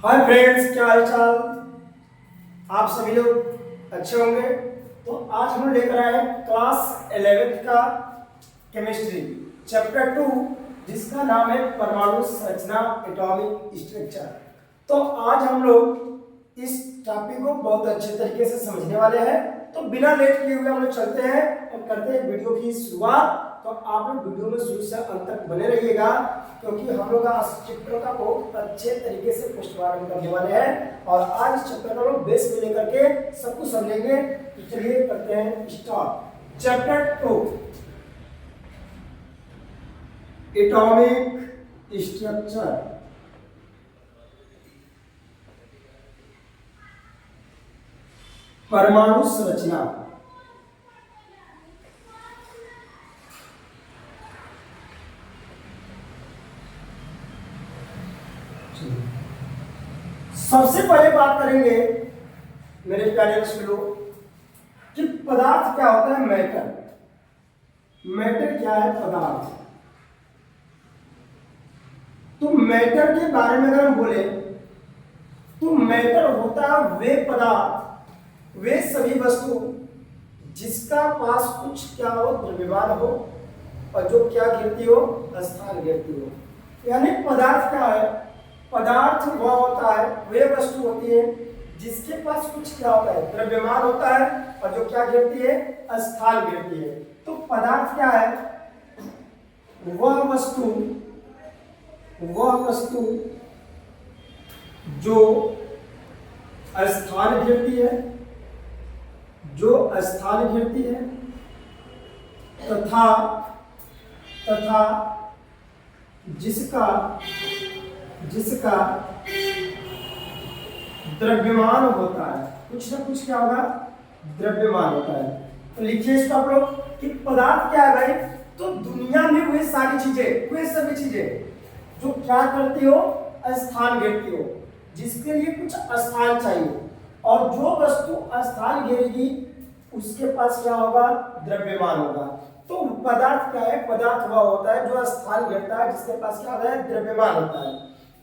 Hi friends, क्या हाल चाल। आप सभी लोग अच्छे होंगे। तो आज हम लेकर आए क्लास 11th का केमिस्ट्री चैप्टर 2, जिसका नाम है परमाणु संरचना, एटॉमिक स्ट्रक्चर। तो आज हम लोग इस टॉपिक को बहुत अच्छे तरीके से समझने वाले हैं। तो बिना लेट किए हुए हम लोग चलते हैं और करते हैं वीडियो की शुरुआत। तो आप लोग वीडियो में शुरू से अंत तक बने रहिएगा, क्योंकि हम लोग आज चैप्टर का बहुत अच्छे तरीके से पोस्टमार्टम करने वाले हैं और आज इस चैप्टर को बेस में लेकर के सब कुछ समझेंगे। तो चलिए करते हैं स्टार्ट। Chapter 2, atomic structure. परमाणु संरचना। सबसे पहले बात करेंगे मेरे प्यारे लोग कि पदार्थ क्या होता है। मैटर, मैटर क्या है? पदार्थ। तो मैटर के बारे में अगर हम बोले तो मैटर होता है वे पदार्थ, वे सभी वस्तु जिसका पास कुछ क्या हो, द्रव्यमान हो, और जो क्या गिरती हो, स्थान गिरती हो। यानी पदार्थ क्या है? पदार्थ वह होता है, वे वस्तु होती है जिसके पास कुछ क्या होता है, द्रव्यमान होता है, और जो क्या गिरती है, स्थान गिरती है। तो पदार्थ क्या है? वह वस्तु जो स्थान गिरती है, तथा जिसका द्रव्यमान होता है। कुछ ना कुछ क्या होगा, द्रव्यमान होता है। तो लिखिए इसको आप लोग कि पदार्थ क्या है भाई? तो दुनिया में वे सारी चीजें, वे सभी चीजें जो क्या करती हो, स्थान घेरती हो, जिसके लिए कुछ स्थान चाहिए, और जो वस्तु स्थान घेरेगी उसके पास क्या होगा, द्रव्यमान होगा। तो पदार्थ क्या है? पदार्थ वह होता है जो स्थान घेरता है, जिसके पास क्या होता है, द्रव्यमान होता है।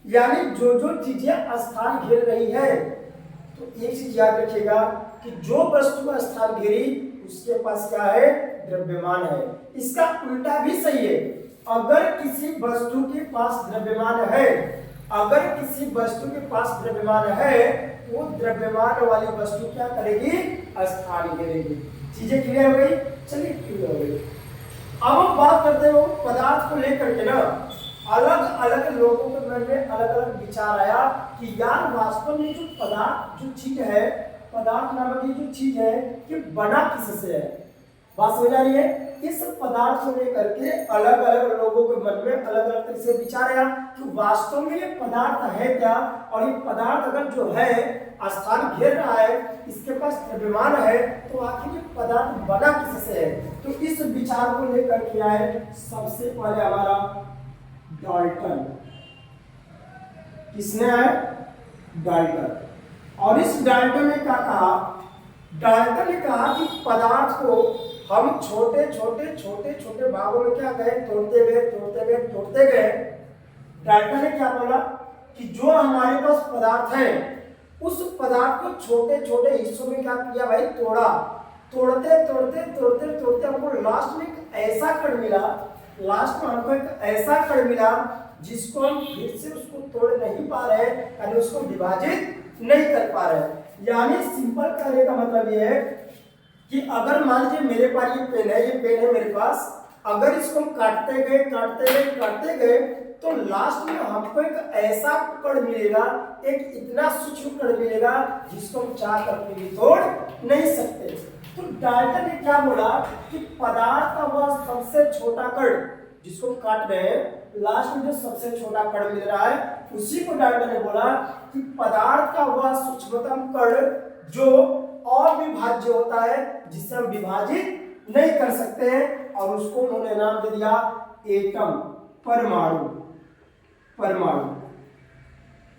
यानी जो जो चीजें स्थान घेर रही है, तो एक चीज याद रखिएगा कि जो वस्तु स्थान घेरी उसके पास क्या है, द्रव्यमान है। इसका उल्टा भी सही है। अगर किसी वस्तु के पास द्रव्यमान है, वो द्रव्यमान वाली वस्तु क्या करेगी, स्थान घेरेगी। चीजें क्लियर हो गई? चलिए क्लियर हो गई। अब हम बात करते हो पदार्थ को लेकर के ना, अलग अलग लोगों के मन में अलग अलग विचार आया कि यार वास्तव में जो पदार्थ, जो चीज है, पदार्थ नामक ये जो चीज है, कि बना किससे है। बात समझ आ रही है? इस पदार्थ को लेकर के अलग अलग लोगों के मन में अलग अलग तरह से विचार आया कि वास्तव में ये पदार्थ है क्या, और ये पदार्थ अगर जो है स्थान घेर रहा है, इसके पास द्रव्यमान है, तो आखिर ये पदार्थ बना किससे है। तो इस विचार को लेकर के आए सबसे पहले हमारा डाल्टन। किसने है? डाल्टन। और इस डाल्टन ने क्या कहा? डाल्टन ने कहा कि पदार्थ को हम छोटे छोटे भागों में क्या गए, तोड़ते गए। डाल्टन ने क्या बोला कि जो हमारे पास पदार्थ है, उस पदार्थ को छोटे छोटे हिस्सों में क्या किया भाई, तोड़ा। तोड़ते हमको लास्ट में एक ऐसा कण मिला, जिसको हम फिर से उसको तोड़ नहीं पा रहे, यानी उसको विभाजित नहीं कर पा रहे। यानी सिंपल कहने का मतलब ये है कि अगर मान लीजिए मेरे पास ये पेन है मेरे पास, अगर इसको हम काटते गए तो लास्ट में हमको एक ऐसा कण मिलेगा, एक इतना सूक्ष्म कण मिलेगा, जिसको हम चाह करके भी तोड़ नहीं सकते। तो डाल्टन ने क्या बोला कि पदार्थ का वह सबसे छोटा कण जिसको हम काट रहे हैं, लास्ट में जो सबसे छोटा कण मिल रहा है, उसी को डाल्टन ने बोला कि पदार्थ का वह सूक्ष्मतम कण जो अविभाज्य होता है, जिसे हम विभाजित नहीं कर सकते हैं, और उसको उन्होंने नाम दे दिया एटम, परमाणु।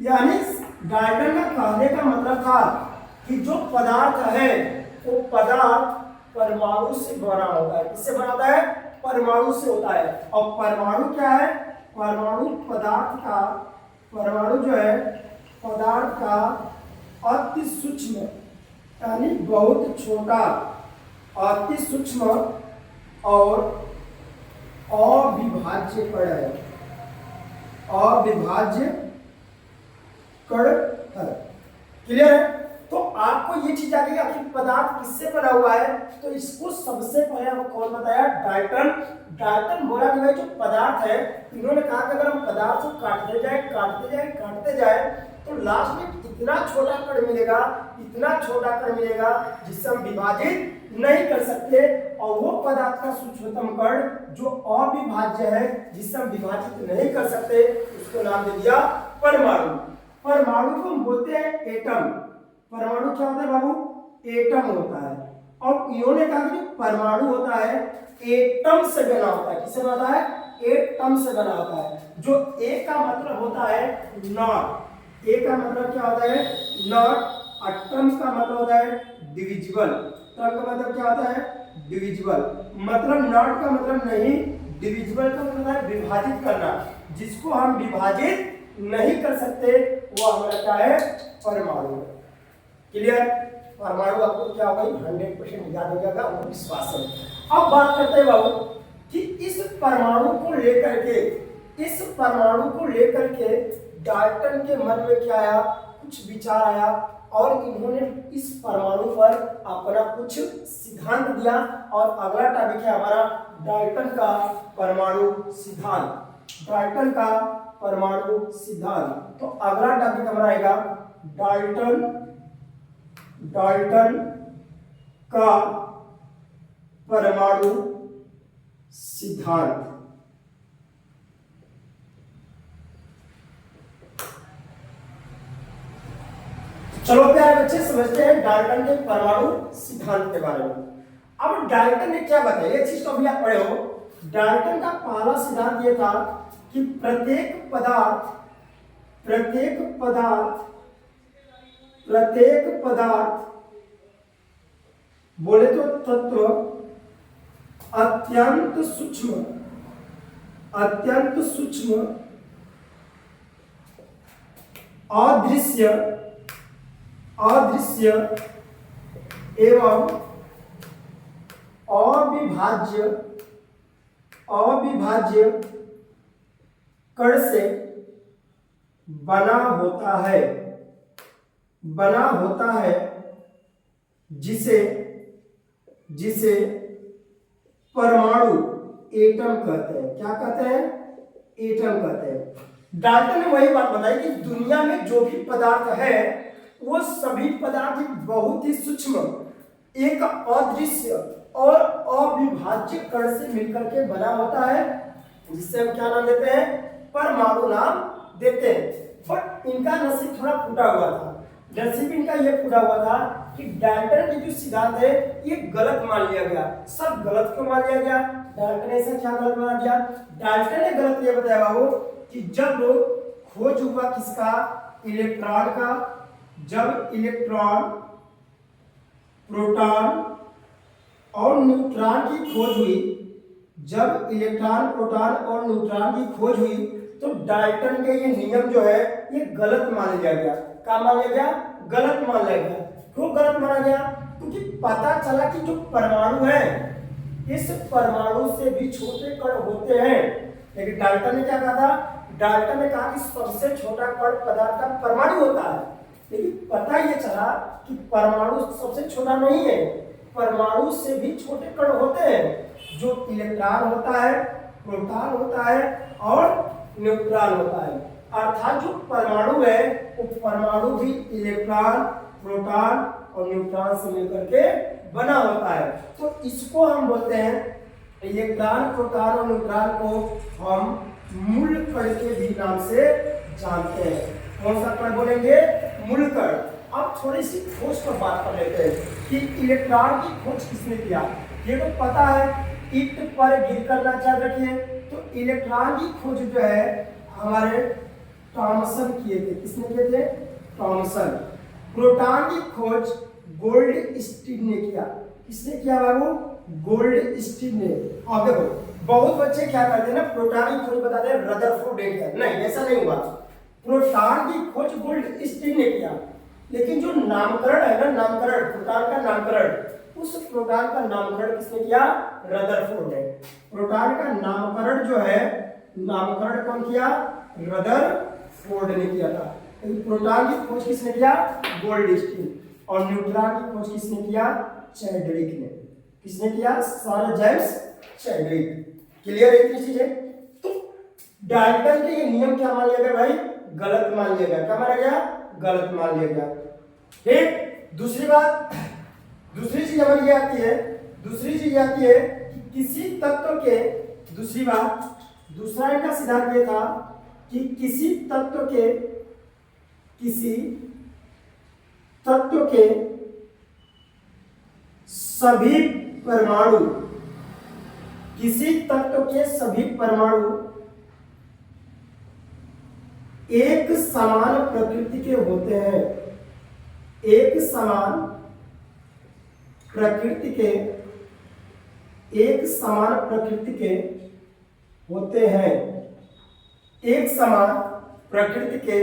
यानी डाल्टन का कहने का मतलब था कि जो पदार्थ है वो पदार्थ परमाणु से बना होता है। किससे बना होता है? परमाणु से होता है। और परमाणु क्या है? परमाणु पदार्थ का, परमाणु जो है पदार्थ का अति सूक्ष्म यानी बहुत छोटा, अति सूक्ष्म और अविभाज्य कण है, अविभाज्य कण है। क्लियर है? तो आपको ये चीज आ गई आखिर पदार्थ किससे बना हुआ है, तो इसको सबसे पहले आपको कौन बताया, डाल्टन। डाल्टन बोला कि भाई जो पदार्थ है, इन्होंने कहा कि अगर हम पदार्थ को काटते जाए तो लास्ट में इतना छोटा कण मिलेगा, इतना छोटा कण मिलेगा जिससे हम विभाजित नहीं कर सकते, और वो पदार्थ का सूक्ष्मतम कण जो अविभाज्य है, जिससे हम विभाजित नहीं कर सकते, उसको नाम दे दिया परमाणु। परमाणु को हम बोलते हैं एटम। परमाणु क्या होता है बाबू, एटम होता है। और इन्होंने कहा कि परमाणु होता है एटम से बना होता है। किससे बना है, एटम से बना होता है। जो ए का मतलब होता है नॉट, ए का मतलब क्या होता है, नॉट। अटम का मतलब होता है डिविजिबल, टम का मतलब क्या होता है, डिविजिबल। मतलब नॉट का मतलब नहीं, डिविजिबल का मतलब है विभाजित करना। जिसको हम विभाजित नहीं कर सकते वो हमारा क्या है, परमाणु। क्लियर? परमाणु आपको क्या होगा, 100% याद हो जाएगा, हमको विश्वास है। अब बात करते हैं बाबू कि इस परमाणु को लेकर के डाल्टन के मन में क्या आया, कुछ विचार आया, और इन्होंने इस परमाणु पर अपना कुछ सिद्धांत दिया। और अगला टॉपिक है हमारा डाल्टन का परमाणु सिद्धांत। डाल्टन का परमाणु सिद्धांत। तो अगला टॉपिक हमारा आएगा डाल्टन का परमाणु सिद्धांत। चलो प्यारे बच्चे समझते हैं डाल्टन के परमाणु सिद्धांत के बारे में। अब डाल्टन ने क्या बताया, ये चीज तो अभी आप पढ़े हो। डाल्टन का पहला सिद्धांत ये था कि प्रत्येक पदार्थ बोले तो तत्व अत्यंत सूक्ष्म अदृश्य एवं अविभाज्य कण से बना होता है जिसे परमाणु एटम कहते हैं। क्या कहते हैं, एटम कहते हैं। डाल्टन ने वही बात बताई कि दुनिया में जो भी पदार्थ है वो सभी पदार्थ बहुत ही सूक्ष्म, एक अदृश्य और अविभाज्य कण से मिलकर के बना होता है, जिससे हम क्या नाम देते हैं, परमाणु नाम देते हैं। बट इनका नसीब थोड़ा फूटा हुआ था। नसीब इनका ये फूटा हुआ था कि डाल्टन की जो सिद्धांत है ये गलत मान लिया गया। सब गलत क्यों मान लिया गया, डाल्टन ने ऐसा क्या गलत मान दिया। डाल्टन ने गलत ये बताया बाबू कि जब खोज हुआ किसका, इलेक्ट्रॉन का, जब इलेक्ट्रॉन, प्रोटॉन और न्यूट्रॉन की खोज हुई, जब इलेक्ट्रॉन, प्रोटॉन और न्यूट्रॉन की खोज हुई, तो डाल्टन के ये नियम जो है ये गलत मान लिया गया। क्या मान लिया गया, गलत मान लिया गया। क्यों गलत माना गया, क्योंकि पता चला कि जो परमाणु है इस परमाणु से भी छोटे कण होते हैं। लेकिन डाल्टन ने क्या कहा था, डाल्टन ने कहा कि सबसे छोटा कण पदार्थ का परमाणु होता है। लेकिन पता ये चला कि परमाणु सबसे छोटा नहीं है, परमाणु से भी छोटे कण होते हैं। जो इलेक्ट्रॉन होता है, प्रोटॉन होता है और न्यूट्रॉन होता है। अर्थात जो परमाणु है वो परमाणु भी इलेक्ट्रॉन, प्रोटॉन और न्यूट्रॉन से मिलकर के बना होता है। तो इसको हम बोलते हैं, इलेक्ट्रॉन, प्रोटॉन और न्यूट्रॉन को हम मूल कण के भी नाम से जानते हैं। कौन सा कण बोलेंगे, मूल कण। अब थोड़ी सी खोज पर बात कर लेते हैं कि इलेक्ट्रॉन की खोज किसने किया। ये तो पता है, ईंट पर गिर कर ना याद रखिए। तो इलेक्ट्रॉन की खोज जो है हमारे थॉमसन किए थे। किसने किए थे, थॉमसन। प्रोटॉन की खोज गोल्डस्टीन ने किया। किसने किया बाबू, गोल्डस्टीन ने। अब देखो बहुत बच्चे क्या करते हैं ना, प्रोटॉन की खोज बताते हैं रदरफोर्ड ने किया। नहीं, ऐसा नहीं हुआ। प्रोटॉन की खोज गोल्डस्टीन ने किया, लेकिन जो नामकरण है ना, नामकरण प्रोटॉन का नामकरण, उस प्रोटॉन का नामकरण किसने किया? रदरफोर्ड ने। प्रोटॉन का नामकरण जो है, नामकरण कौन किया? रदरफोर्ड ने किया था। प्रोटॉन की खोज किसने किया? गोल्डस्टीन। और न्यूट्रॉन की खोज किसने किया? चैडविक ने। किसने किया? Sir James Chadwick. क्लियर है इतनी चीजें? तो डाल्टन के ये नियम क्या मान लिया गया भाई? गलत मान लिया गया। क्या माना गया? गलत मान लिया गया। ठीक। दूसरी बात, दूसरी चीज हमारी ये आती है, दूसरी चीज आती है कि किसी तत्व के, दूसरी बात, दूसरा इनका सिद्धांत ये था कि किसी तत्व के, किसी तत्व के सभी परमाणु, किसी तत्व के सभी परमाणु एक समान प्रकृति के होते हैं। एक समान प्रकृति के, एक समान प्रकृति के होते हैं। एक समान प्रकृति के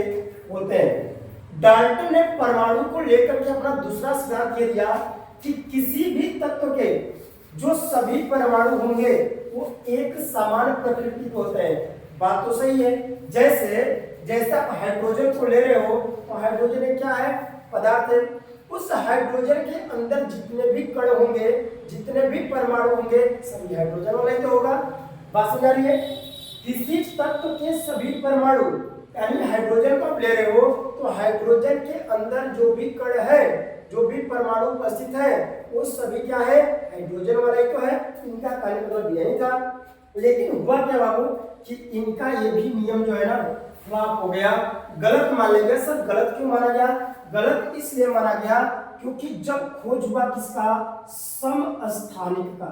होते हैं। डाल्टन ने परमाणु को लेकर के अपना दूसरा सिद्धांत ये दिया कि किसी भी तत्व के जो सभी परमाणु होंगे वो एक समान प्रकृति के होते हैं। बात तो सही है। जैसे आप हाइड्रोजन को ले रहे हो तो हाइड्रोजन एक क्या है? पदार्थ है। उस हाइड्रोजन के अंदर जितने भी कण होंगे, जितने भी परमाणु होंगे, सभी हाइड्रोजन वाला ही तो होगा। बात समझ आ रही है? किसी तत्व के सभी परमाणु, यानी हाइड्रोजन को आप ले रहे हो तो हाइड्रोजन के अंदर जो भी कण है, जो भी परमाणु उपस्थित है, वो सभी क्या है? हाइड्रोजन वाला ही तो है। इनका कहने का मतलब यही था। लेकिन हुआ क्या बाबू कि इनका ये भी नियम जो है ना फ्लॉप हो गया, गलत मान लिया गया। सर गलत क्यों माना गया? गलत इसलिए माना गया क्योंकि जब खोज हुआ किसका? समस्थानिक का।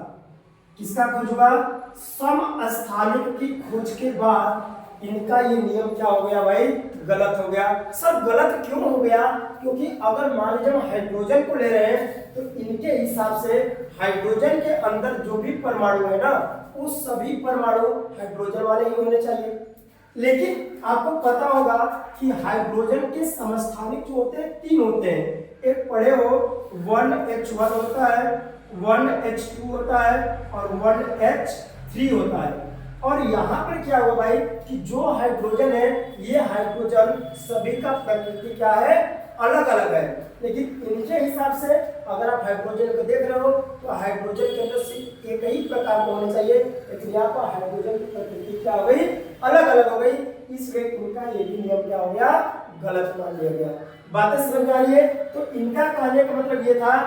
किसका खोज हुआ? समस्थानिक की खोज के बाद इनका ये नियम क्या हो गया भाई? गलत हो गया। सर गलत क्यों हो गया? क्योंकि अगर मान लीजिए हम हाइड्रोजन को ले रहे हैं तो इनके हिसाब से हाइड्रोजन के अंदर जो भी परमाणु है ना, वो सभी परमाणु हाइड्रोजन वाले ही होने चाहिए। लेकिन आपको पता होगा कि हाइड्रोजन के समस्थानिक जो होते हैं 3 होते हैं। एक पढ़े हो 1H1 होता है, 1H2 होता है और 1H3 होता है। और यहाँ पर क्या हुआ भाई कि जो हाइड्रोजन है, ये हाइड्रोजन सभी का प्रकृति क्या है? अलग अलग है। लेकिन इनके हिसाब से अगर आप हाइड्रोजन को देख रहे हो तो हाइड्रोजन के अंदर सिर्फ एक ही प्रकार का होना चाहिए, लेकिन यहाँ पर हाइड्रोजन की प्रकृति क्या हो गई? अलग अलग हो गई। इसलिए इनका ये भी नियम क्या हो गया? गलत मान लिया गया। बातें समझ में आ रही है? तो इनका कहने का मतलब ये था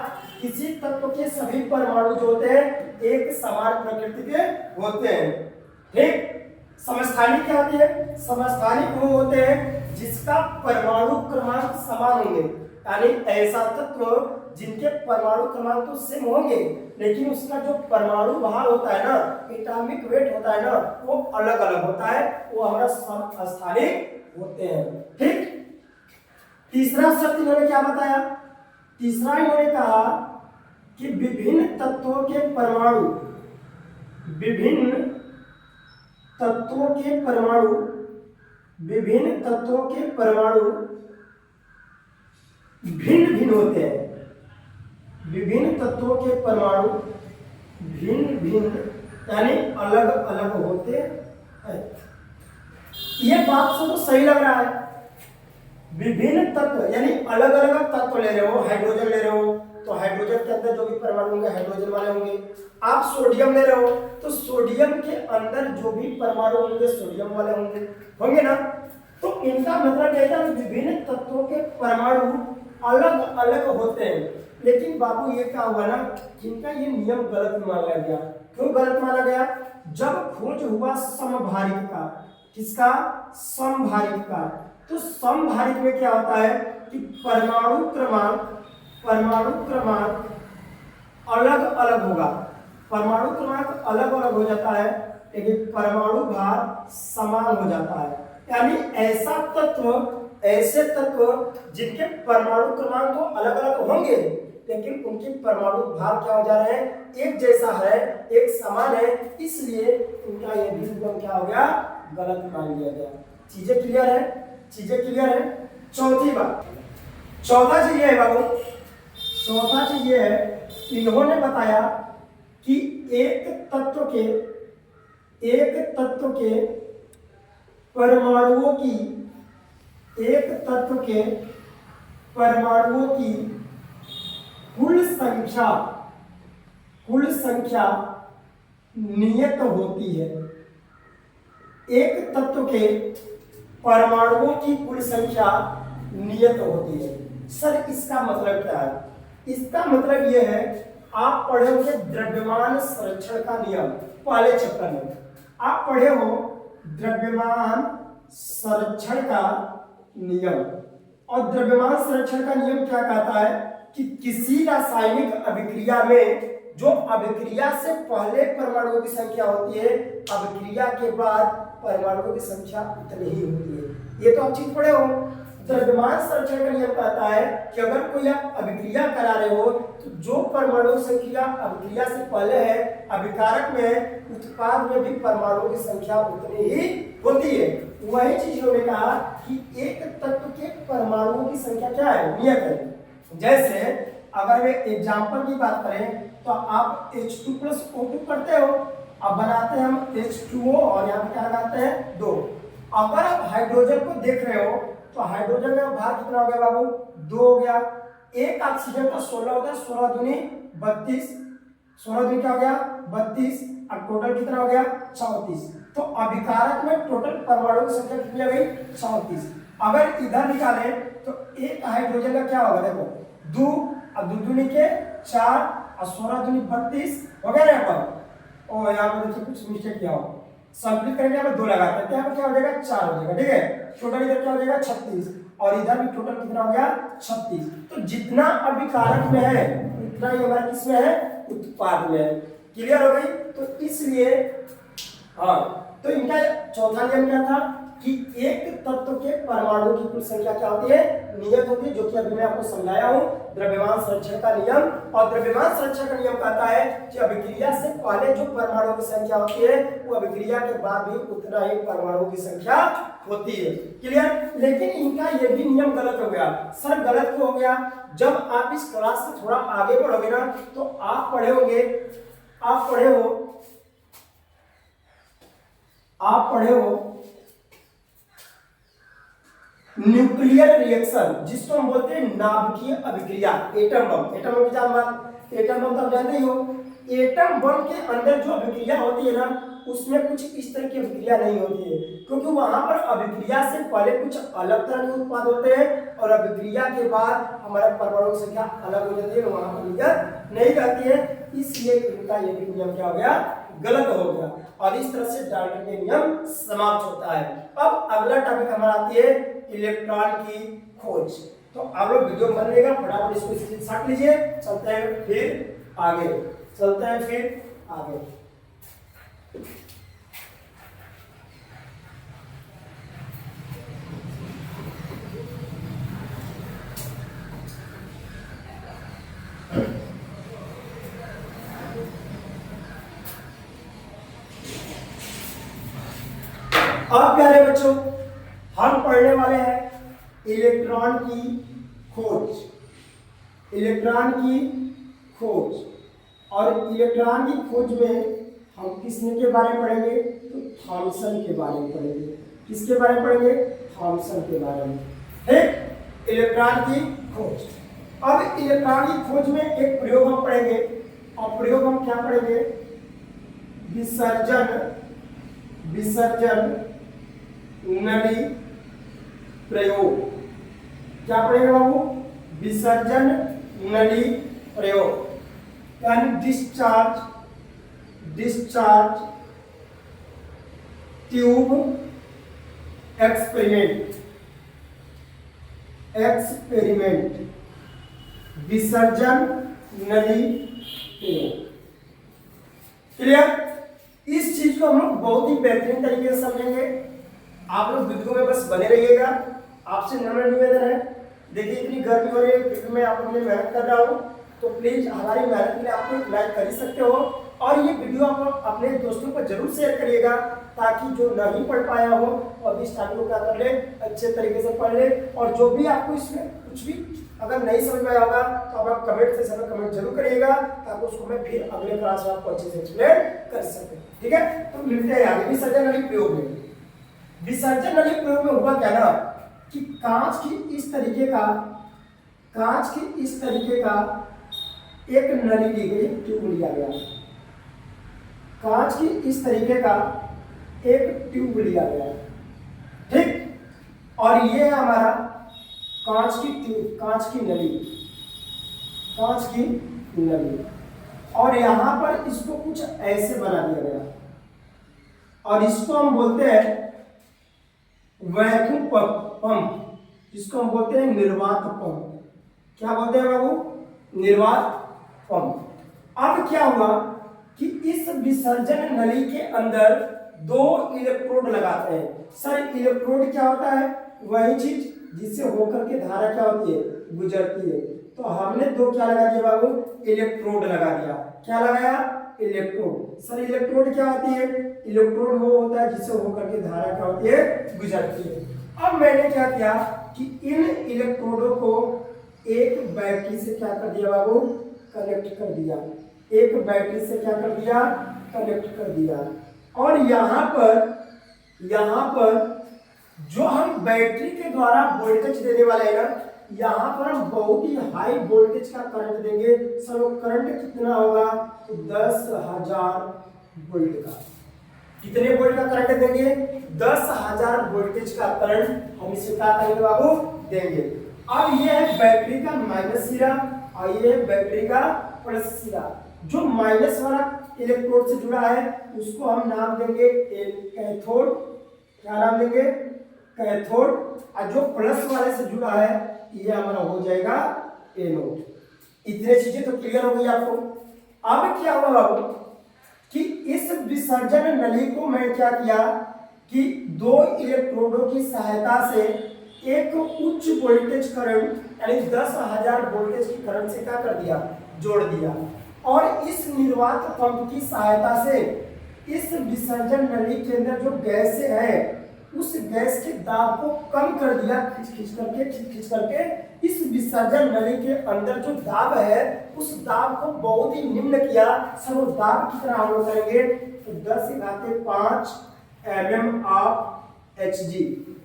किसी तत्व के सभी परमाणु जो होते हैं एक समान प्रकृति के होते हैं। ठीक। समस्थानिक क्या होती है? समस्थानिक वो होते हैं जिसका परमाणु क्रमांक समान होंगे, यानी ऐसा तत्व जिनके परमाणु क्रमांक तो सेम होंगे, लेकिन उसका जो परमाणु भार होता है ना, एटॉमिक वेट होता है ना, वो अलग अलग होता है। वो हमारा समस्थानिक होते हैं। ठीक। तीसरा शर्त इन्होंने क्या बताया? तीसरा इन्होंने कहा कि विभिन्न तत्वों के परमाणु, विभिन्न तत्वों के परमाणु, विभिन्न तत्वों के परमाणु भिन्न भिन्न होते हैं। विभिन्न तत्वों के परमाणु भिन्न भिन्न यानी अलग अलग होते हैं। ये बात से तो सही लग रहा है। विभिन्न तत्व यानी अलग अलग तत्व ले रहे हो, हाइड्रोजन ले रहे हो तो हाइड्रोजन के अंदर जो भी परमाणु होंगे हाइड्रोजन वाले होंगे। आप सोडियम ले रहे हो तो सोडियम के अंदर जो भी परमाणु होंगे सोडियम वाले होंगे ना। तो इनका मतलब यह था कि विभिन्न तत्वों के परमाणु अलग अलग होते हैं। लेकिन बाबू ये क्या हुआ ना, जिनका ये नियम गलत माना गया। क्यों गलत माना गया? जब खोज हुआ समभारिक का। किसका? समभारिक का। तो समभारिक में क्या होता है कि परमाणु क्रमांक अलग अलग होगा। परमाणु क्रमांक अलग अलग हो जाता है, लेकिन परमाणु भार समान हो जाता है। यानी ऐसे तत्व जिनके परमाणु क्रमांक तो अलग अलग होंगे, लेकिन उनके परमाणु भार क्या हो जा रहे हैं? एक जैसा है, एक समान है। इसलिए उनका ये भी नियम क्या हो गया? गलत मान लिया गया। चीजें क्लियर है? चीजें क्लियर है। चौथी बात, चौथा चीज ये है बाबू, चौथा चीज ये है, इन्होंने बताया कि एक तत्व के परमाणुओं की, एक तत्व के परमाणुओं की कुल संख्या नियत होती है। एक तत्व के परमाणुओं की कुल संख्या नियत होती है। सर इसका मतलब क्या है? इसका मतलब यह है, आप पढ़े होंगे द्रव्यमान संरक्षण का नियम, पहले चैप्टर में आप पढ़े हो द्रव्यमान संरक्षण का नियम। और द्रव्यमान संरक्षण का नियम क्या कहता है कि किसी रासायनिक अभिक्रिया में जो अभिक्रिया से पहले परमाणुओं की संख्या होती है, अभिक्रिया के बाद परमाणुओं की संख्या उतनी ही होती है। ये तो आप चीज पढ़े हो। द्रव्यमान संरक्षण का नियम कहता है कि अगर कोई आप अभिक्रिया करा रहे हो तो जो परमाणु संख्या अभिक्रिया से पहले है अभिकारक में, उत्पाद में भी परमाणुओं की संख्या उतनी ही होती है। वही चीज उन्होंने कहा कि एक तत्व के परमाणुओं की संख्या क्या है, नियत है। जैसे अगर वे एग्जाम्पल की बात करें तो आप H2+O2 करते हो, अब बनाते हैं हम H2O और यहाँ पे क्या लगाते हैं 2। अगर आप हाइड्रोजन को देख रहे हो तो हाइड्रोजन का भार कितना हो गया बाबू, 2 हो गया। एक ऑक्सीजन का 16 होता है, 16 दूनी 32, 16 दूनी क्या हो गया 32, अब टोटल कितना हो गया 34। तो अभिकारक में टोटल परमाणु की संख्या कितनी आ गई 34। अगर इधर निकाले तो एक हाइड्रोजन का क्या होगा, देखो 2 और 2 दूनी के 4 और 16 दूनी 32 हो गया ना। यहाँ पर और यहाँ पर देखिए कुछ मिस्टेक किया हो, संकलित करेंगे यहाँ पर 2 लगाते हैं, यहाँ पर क्या हो जाएगा 4 हो जाएगा, ठीक है। टोटल इधर क्या हो जाएगा 36 और इधर भी टोटल कितना हो गया 36। तो जितना अभिकारक में है उतना ही हमारा किसमें है, उत्पाद में है। क्लियर हो गई। तो इसलिए हाँ, तो इनका चौथा नियम क्या था कि एक तत्व के परमाणु की कुल संख्या क्या होती है, नियत होती है, जो कि अभी मैं आपको समझाया हूं द्रव्यमान संरक्षण का नियम। और द्रव्यमान संरक्षण का नियम कहता है कि अभिक्रिया से पहले जो परमाणुओं की संख्या होती है वो अभिक्रिया के बाद भी उतना ही परमाणुओं की संख्या होती है। क्लियर। लेकिन इनका ये भी नियम गलत हो गया। सर गलत क्यों हो गया? जब आप इस क्लास से थोड़ा आगे बढ़ोगे ना तो आप पढ़े हो न्यूक्लियर रिएक्शन, जिसको हम बोलते हैं नाभिकीय अभिक्रिया, एटम बम। एटम बम की एटम बम तो आप जानते ही हो। एटम बम के अंदर जो अभिक्रिया होती है ना, उसमें कुछ इस तरह की अभिक्रिया नहीं होती है, क्योंकि वहां पर अभिक्रिया से पहले कुछ अलग तरह के उत्पाद होते हैं और अभिक्रिया के बाद हमारा परमाणु की संख्या अलग हो जाती है, वहां पर नियत नहीं रहती है। इसलिए इनका ये भी नियम क्या हो गया, गलत हो गया। और इस तरह से डाल्टन के नियम समाप्त होता है। अब अगला टॉपिक हमारा आती है इलेक्ट्रॉन की खोज। तो आप लोग वीडियो बन लेगा, फटाफट इसको स्क्रीनशॉट लीजिए। चलते हैं फिर आगे। अब प्यारे बच्चों हम पढ़ने वाले हैं इलेक्ट्रॉन की खोज। और इलेक्ट्रॉन की खोज में हम किसने के बारे में पढ़ेंगे, तो थॉमसन के बारे में पढ़ेंगे। किसके बारे में पढ़ेंगे, थॉमसन के बारे में। ठीक, इलेक्ट्रॉन की खोज। अब इलेक्ट्रॉन की खोज में एक प्रयोग हम पढ़ेंगे, और प्रयोग हम क्या पढ़ेंगे, विसर्जन नली प्रयोग। क्या पढ़ेंगे बाबू, विसर्जन नली प्रयोग, यानी डिस्चार्ज ट्यूब एक्सपेरिमेंट, विसर्जन नली प्रयोग। क्लियर। इस चीज को हम लोग बहुत ही बेहतरीन तरीके से समझेंगे। आप लोग वीडियो में बस बने रहिएगा। आपसे नम्र निवेदन है, देखिए इतनी गर्मी हो रही है फिर मैं आप लोग के लिए मेहनत कर रहा हूँ, तो प्लीज हमारी मेहनत के लिए आप लोग लाइक कर ही सकते हो और ये वीडियो आप अपने दोस्तों को जरूर शेयर करिएगा, ताकि जो नहीं पढ़ पाया हो वो अभी स्टार्टिंग में क्या कर ले, अच्छे तरीके से पढ़ ले। और जो भी आपको इसमें कुछ भी अगर नहीं समझ में आया होगा तो आप कमेंट सेक्शन में कमेंट जरूर करिएगा, ताकि उसको मैं फिर अगले क्लास में आपको अच्छे से एक्सप्लेन कर सके। ठीक है, तो मिलते हैं आगे विसर्जन नली प्रयोग में। विसर्जन नली प्रयोग में हुआ क्या ना कि कांच की इस तरीके का एक नली ली गई, ट्यूब लिया गया। कांच की इस तरीके का एक ट्यूब लिया गया, ठीक। और ये है हमारा कांच की ट्यूब, कांच की नली। और यहां पर इसको कुछ ऐसे बना दिया गया, और इसको हम बोलते हैं वैक्यूम पंप, जिसको हम बोलते हैं निर्वात पंप। क्या बोलते हैं बाबू? निर्वात पंप। अब क्या हुआ कि इस विसर्जन नली के अंदर 2 इलेक्ट्रोड लगाते हैं। सर इलेक्ट्रोड क्या होता है? वही चीज जिससे होकर के धारा क्या होती है, गुजरती है। तो हमने 2 क्या लगा दिया बाबू? इलेक्ट्रोड लगा दिया। क्या लगाया? इलेक्ट्रोड। सर इलेक्ट्रोड क्या होती है? इलेक्ट्रोड वो होता है जिससे होकर के धारा क्या होती है, गुजरती है। अब मैंने क्या किया कि इन इलेक्ट्रोडों को एक बैटरी से क्या कर दिया बाबू? कनेक्ट कर दिया। एक बैटरी से क्या कर दिया? कनेक्ट कर दिया। और यहाँ पर जो हम बैटरी के द्वारा वोल्टेज देने वाले हैं ना, यहाँ पर हम बहुत ही हाई वोल्टेज का करंट देंगे। सर वो करंट कितना होगा? तो 10,000 वोल्ट का। कितने वोल्ट का करंट देंगे? 10,000 वोल्टेज का करंट हम इसे क्या करेंगे बाबू? देंगे। अब ये है बैटरी का माइनस सिरा और ये है बैटरी का प्लस सिरा। जो माइनस वाला इलेक्ट्रोड से जुड़ा है उसको हम नाम देंगे कैथोड। क्या नाम देंगे? कैथोड। और जो प्लस वाले से जुड़ा है ये हमारा हो जाएगा एनोड। इतने चीजें तो क्लियर हो गई आपको। अब क्या हुआ बाबू कि इस विसर्जन नली को मैं क्या किया कि 2 इलेक्ट्रोडों की सहायता से एक उच्च वोल्टेज करंट यानी 10,000 वोल्टेज की करंट से क्या कर दिया? जोड़ दिया। और इस निर्वात पंप की सहायता से इस विसर्जन नली के अंदर जो गैस है उस गैस के दाब को कम कर दिया, खींच करके इस विसर्जन नली के अंदर जो दाब है उस दाब को बहुत ही निम्न किया। सर वो दाब कितना हम लोग करेंगे? तो 10⁵ mm ऑफ Hg।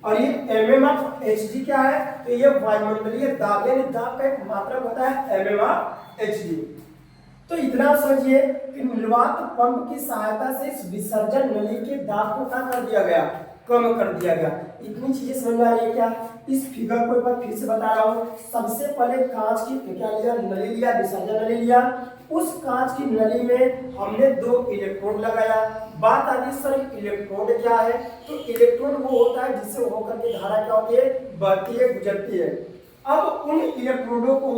और ये mm ऑफ Hg क्या है? तो ये वायुमंडलीय दाब, यानी दाब का एक मात्रक होता है mm ऑफ Hg। तो इतना समझिए कि निर्वात पंप की सहायता से इस विसर्जन नली के दाब को क्या कर दिया गया? कम कर दिया गया। इतनी चीजें समझ में आ रही है क्या? इस फिगर को एक बार फिर से बता रहा हूँ। सबसे पहले कांच की क्या लिया? नली लिया, विसर्जन नली लिया। उस कांच की नली में हमने 2 इलेक्ट्रोड लगाया। बात आती सर इलेक्ट्रोड क्या है? तो इलेक्ट्रोड वो होता है जिससे होकर के धारा क्या होती है? बहती है, गुजरती है। अब उन इलेक्ट्रोडों को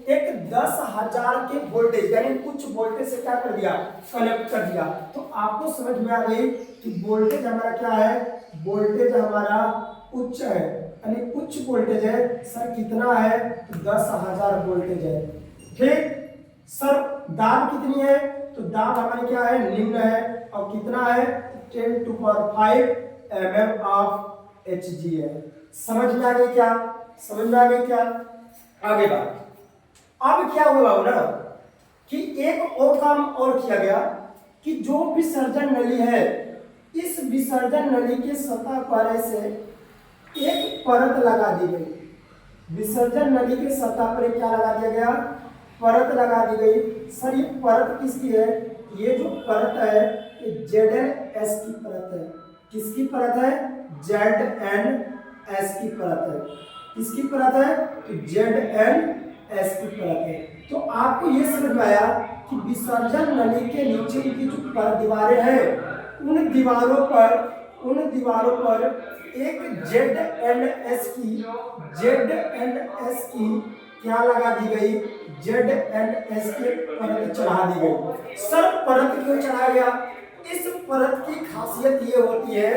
एक 10,000 के वोल्टेज यानी उच्च वोल्टेज से क्या कर दिया? कनेक्ट कर दिया। तो आपको समझ में आ गई कि वोल्टेज हमारा क्या है? वोल्टेज हमारा उच्च है, यानी उच्च वोल्टेज है। सर कितना है? तो 10,000 वोल्टेज है, ठीक। सर दाब कितनी है? तो दाब हमारी क्या है? निम्न है। और कितना है? 10⁵ mm ऑफ Hg है। समझ में आ गई क्या? समझ में आ गई क्या? आगे बात। अब क्या हुआ ना कि एक और काम और किया गया कि जो विसर्जन नली है, इस विसर्जन नली के सतह पर ऐसे एक परत लगा दी गई। विसर्जन नली के सतह पर क्या लगा दिया गया? परत लगा दी गई। सर ये परत किसकी है? ये जो परत है ये ZnS की परत है। किसकी परत है? ZnS की परत है। किसकी परत है? तो ZnS की परत है। तो आपको ये समझ में आया कि विसर्जन नली के नीचे की जो परत दीवारें हैं उन दीवारों पर एक ZnS की क्या लगा दी गई? ZnS की परत चढ़ा दी गई। सर परत क्यों चढ़ाया गया? इस परत की खासियत ये होती है,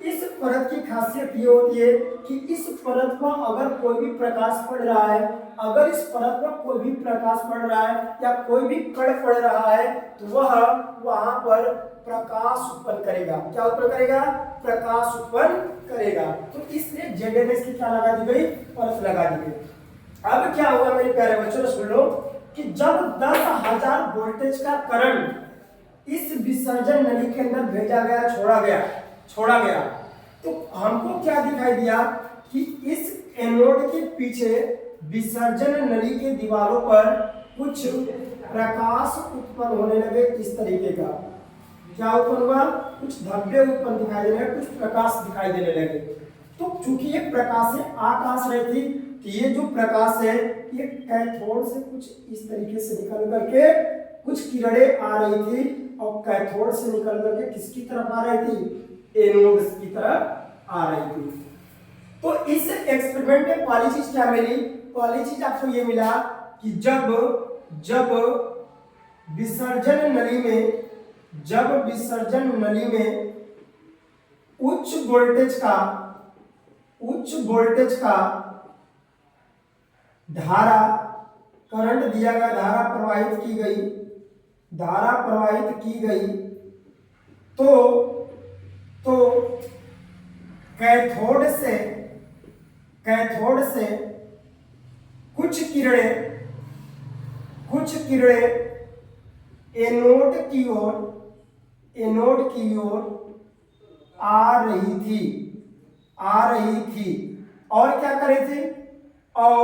इस परत की खासियत ये होती है कि इस परत पर अगर कोई भी प्रकाश पड़ रहा है, अगर इस परत पर कोई भी प्रकाश पड़ रहा है या कोई भी कण पड़ रहा है तो वह वहां पर प्रकाश उत्पन्न करेगा। क्या उत्पन्न करेगा? प्रकाश उत्पन्न करेगा। तो इसलिए जेडएनएस की क्या लगा दी गई? परत लगा दी गई। अब क्या होगा मेरे प्यारे बच्चों, सुन लो कि जब 10,000 वोल्टेज का करंट इस विसर्जन नली के अंदर भेजा गया, छोड़ा गया तो हमको क्या दिखाई दिया कि इस एनोड के पीछे विसर्जन नली के दीवारों पर कुछ प्रकाश उत्पन्न होने लगे। इस तरीके का क्या उत्पन्न हुआ? कुछ धब्बे उत्पन्न दिखाई देने लगे, कुछ प्रकाश दिखाई देने लगे। तो चूंकि ये प्रकाश आ कहां से रही थी, तो ये जो प्रकाश है ये कैथोड से कुछ इस तरीके से निकल करके कुछ किरणें आ रही थी और कैथोड से निकल करके किसकी तरफ आ रही थी? एनोड की तरफ आ रही थी। तो इस एक्सपेरिमेंट में पहली चीज क्या मिली? पहली चीज आपको ये मिला कि जब विसर्जन नली में उच्च वोल्टेज का धारा करंट दिया गया, धारा प्रवाहित की गई तो कैथोड से कुछ किरणें एनोड की ओर आ रही थी और क्या कर रही थी? और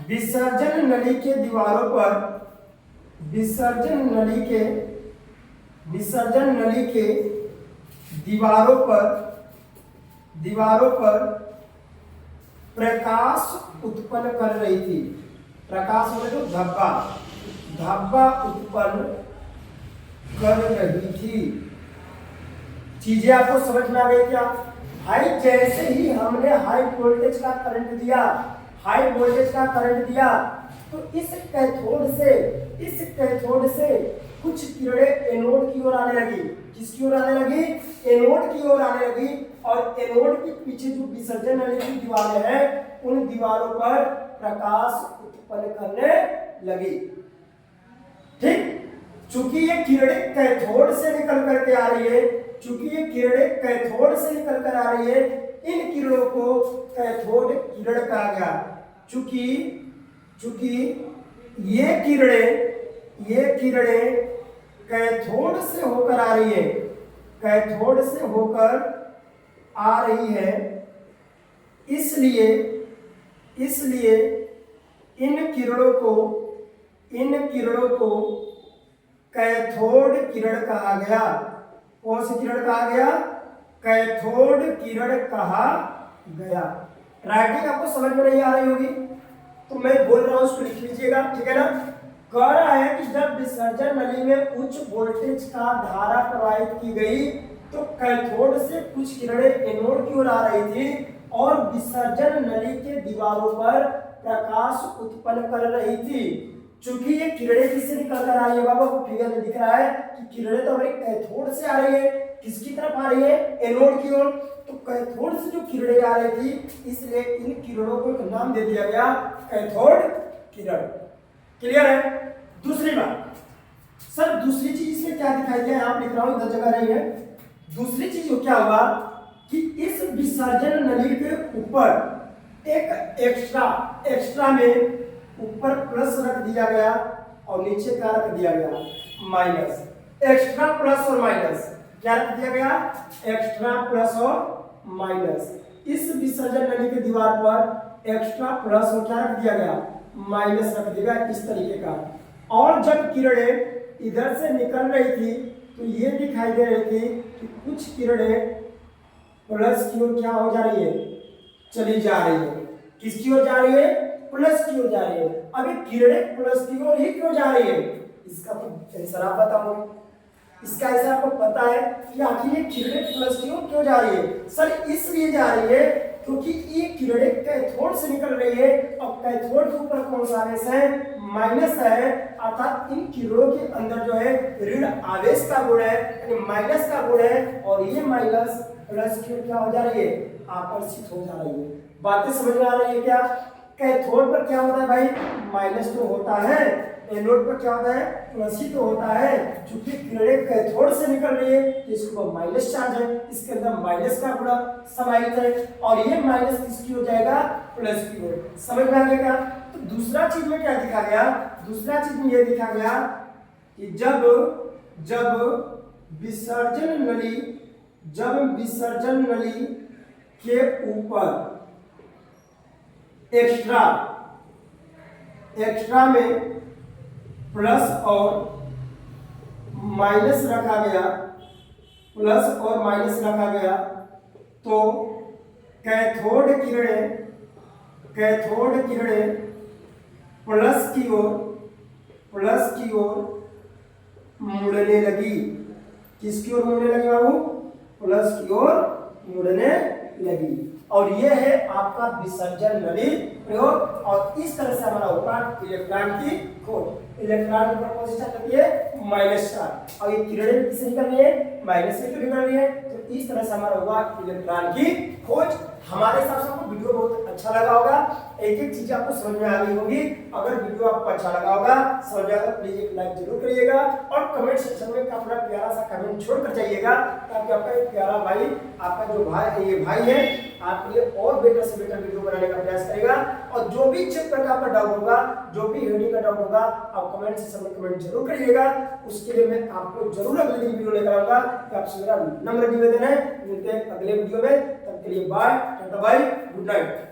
विसर्जन नली के दीवारों पर प्रकाश उत्पन्न कर रही थी। प्रकाश मतलब तो धब्बा उत्पन्न कर रही थी। चीजें आपको समझ में आ गई क्या? भाई जैसे ही हमने हाई वोल्टेज का करंट दिया तो इस कैथोड से कुछ किरणें एनोड की ओर आने लगी। किसकी ओर आने लगी? एनोड की ओर आने लगी। और एनोड के पीछे जो विसर्जन नली की दीवारें हैं उन दीवारों पर प्रकाश उत्पन्न करने लगी। ठीक, चूंकि ये किरणें कैथोड से निकल करके आ रही है, इन किरणों को कैथोड किरण कहा गया। चूंकि ये किरणें कैथोड से होकर आ रही है, इसलिए इन किरणों को कैथोड किरण कहा गया। कौन सी किरण कहा गया? कैथोड किरण कहा गया। राइटिंग आपको समझ में नहीं आ रही होगी तो मैं बोल रहा हूं, उसको लिख लीजिएगा, ठीक है ना? कह रहा है कि जब विसर्जन नली में उच्च वोल्टेज का धारा प्रवाहित की गई तो कैथोड से कुछ किरणें एनोड की ओर आ रही थी और विसर्जन नली के दीवारों पर प्रकाश उत्पन्न कर रही थी। चूंकि ये किरणें किससे निकल कर आ रही है? बाबा को फिगर में दिख रहा है कि किरणें तो हमारी कैथोड से आ रही है। किसकी तरफ आ रही है? एनोड की ओर। तो कैथोड से जो किरणें आ रही थी इसलिए इन किरणों को एक नाम दे दिया गया कैथोड किरण। क्लियर है? दूसरी बात सर, दूसरी चीज इसमें क्या दिखाई दिया? आप लिख रहा हूं, इधर जगह नहीं है। दूसरी चीज क्या हुआ कि इस विसर्जन नली के ऊपर एक एक्स्ट्रा में ऊपर प्लस रख दिया गया और नीचे क्या रख दिया गया? माइनस। एक्स्ट्रा प्लस और माइनस क्या रख दिया गया? एक्स्ट्रा प्लस और माइनस। इस विसर्जन नली के दीवार पर एक्स्ट्रा प्लस और क्या रख दिया गया? माइनस रख दिया गया, इस तरीके का। और जब किरणें इधर से निकल रही थी तो ये दिखाई दे रही थी कि कुछ किरणें प्लस की ओर क्या हो जा रही है? चली जा रही है। किसकी ओर जा रही है? प्लस की ओर जा रही है। अभी किरणें प्लस की ओर ही क्यों जा रही है? इसका तो आंसर आप बताओगे। इसका आंसर आपको पता है कि आखिर ये किरणें प्लस की ओर क्यों जा रही है? सर इसलिए जा रही है क्योंकि ये किरणें कैथोड से निकल रही है और कैथोड के ऊपर कौन सा आवेश है, माइनस है, अर्थात इन किरणों के अंदर जो है ऋण आवेश का गुण है, यानी माइनस का गुण है, और ये माइनस प्लस की क्या हो जा रही है, आकर्षित हो जा रही है। बातें समझ में आ रही है क्या? कैथोड पर क्या होता है भाई, माइनस तो होता है, एनोड पर क्या होता है, प्लस ही तो होता है। चूंकि किरणें कैथोड से निकल रही है तो इसके ऊपर माइनस चार्ज है, इसके अंदर माइनस का गुण समाहित है, और ये माइनस किसकी हो जाएगा, प्लस की हो। समझ में आ गया क्या? तो दूसरा चीज में क्या दिखा गया, दूसरा चीज में ये दिखा गया कि जब विसर्जन नली के ऊपर एक्स्ट्रा में प्लस और माइनस रखा गया, तो कैथोड किरणें प्लस की ओर मुड़ने लगी। किसकी ओर मुड़ने लगी बाबू, प्लस की ओर मुड़ने लगी। और यह है आपका विसर्जन नली प्रयोग, और इस तरह से हमारा होगा इलेक्ट्रॉन की खोज। इलेक्ट्रॉन की पोजीशन रहती है माइनस चार्ज, और ये किरणें किससे निकल रही है, माइनस से तो निकल रही है। तो इस तरह से हमारा होगा इलेक्ट्रॉन की खोज। हमारे हिसाब से आपको वीडियो बहुत अच्छा लगा होगा, एक एक चीज आपको समझ में आ गई होगी। अगर वीडियो आपको अच्छा लगा होगा, समझ में आएगा, प्लीज एक लाइक जरूर करिएगा, और कमेंट सेक्शन में अपना प्यारा सा कमेंट छोड़ कर जाइएगा, ताकि आपका एक प्यारा भाई, आपका जो भाई है, आपके लिए और बेटर से बेटर वीडियो बनाने का प्रयास करेगा। और जो भी चैप्टर का आपका डाउट होगा, जो भी हेडिंग का डाउट होगा, आप कमेंट सेक्शन में कमेंट जरूर करिएगा। उसके लिए मैं आपको जरूर अगले दिन वीडियो लेकर आऊंगा। तो आपसे मेरा नम्र निवेदन है, मिलते हैं अगले वीडियो में, तब के लिए bye, tata bye, good night.